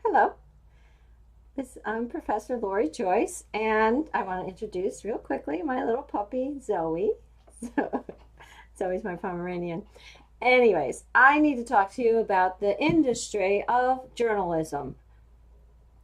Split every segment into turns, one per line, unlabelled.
Hello, I'm Professor Lori Joyce, and I want to introduce real quickly my little puppy, Zoe. So, Zoe's my Pomeranian. Anyways, I need to talk to you about the industry of journalism.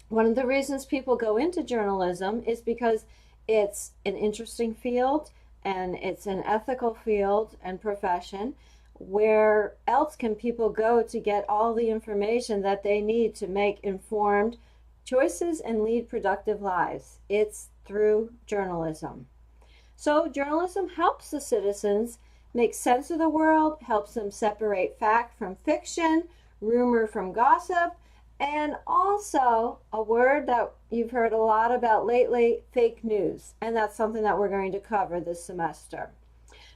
One of the reasons people go into journalism is because it's an interesting field and it's an ethical field and profession. Where else can people go to get all the information that they need to make informed choices and lead productive lives? It's through journalism. So journalism helps the citizens make sense of the world, helps them separate fact from fiction, rumor from gossip, and also a word that you've heard a lot about lately, fake news. And that's something that we're going to cover this semester.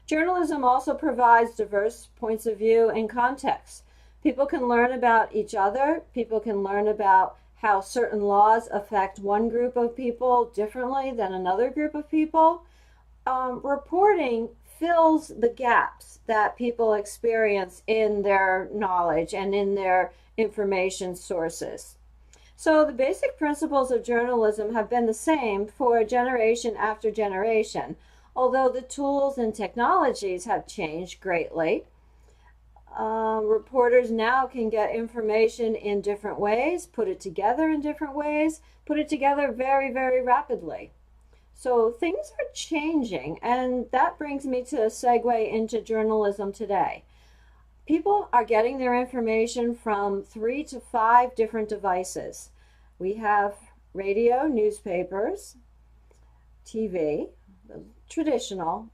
Journalism also provides diverse points of view and context. People can learn about each other. People can learn about how certain laws affect one group of people differently than another group of people. Reporting fills the gaps that people experience in their knowledge and in their information sources. So the basic principles of journalism have been the same for generation after generation, although the tools and technologies have changed greatly. Reporters now can get information in different ways, put it together in different ways, put it together very, very rapidly. So things are changing, and that brings me to a segue into journalism today. People are getting their information from 3 to 5 different devices. We have radio, newspapers, TV, traditional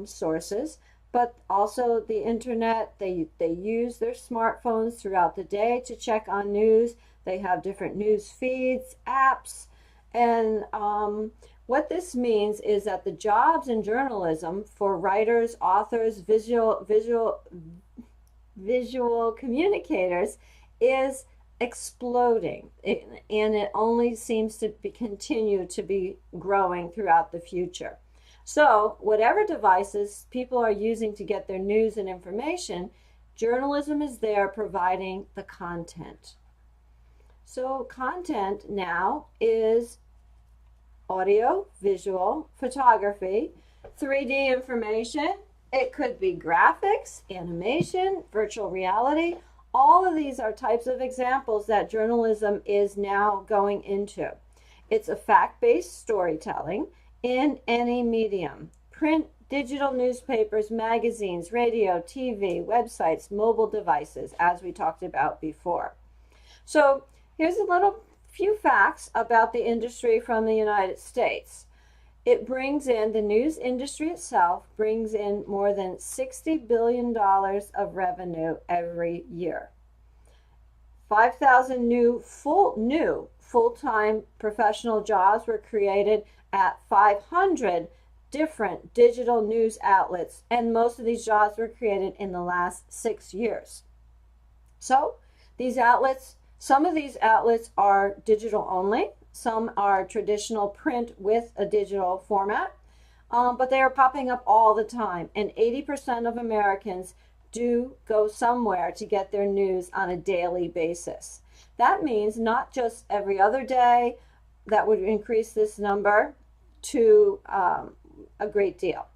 sources, but also the internet. They use their smartphones throughout the day to check on news. They have different news feeds, apps, and what this means is that the jobs in journalism for writers, authors, visual communicators is exploding, and it only seems to continue to be growing throughout the future. So whatever devices people are using to get their news and information, journalism is there providing the content. So content now is audio, visual, photography, 3D information. It could be graphics, animation, virtual reality. All of these are types of examples that journalism is now going into. It's a fact-based storytelling in any medium: print, digital newspapers, magazines, radio, TV, websites, mobile devices, as we talked about before. So here's a little few facts about the industry from the United States. It brings in, the news industry itself brings in more than $60 billion of revenue every year. 5,000 new full-time professional jobs were created at 500 different digital news outlets, and most of these jobs were created in the last 6 years. So these outlets, some of these outlets are digital only, some are traditional print with a digital format, but they are popping up all the time, and 80% of Americans do go somewhere to get their news on a daily basis. That means not just every other day. That would increase this number to a great deal.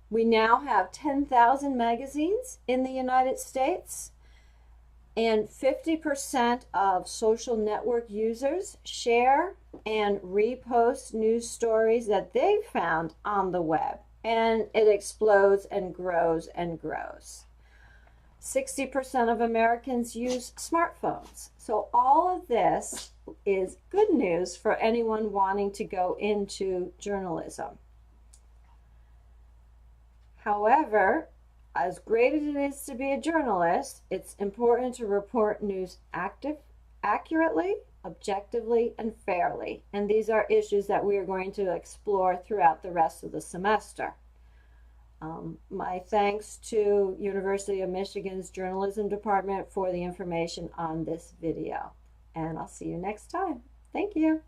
We now have 10,000 magazines in the United States, and 50% of social network users share and repost news stories that they've found on the web, and it explodes and grows and grows. 60% of Americans use smartphones. So all of this is good news for anyone wanting to go into journalism. However, as great as it is to be a journalist, it's important to report news accurately, objectively, and fairly. And these are issues that we are going to explore throughout the rest of the semester. My thanks to University of Michigan's Journalism Department for the information on this video. And I'll see you next time. Thank you.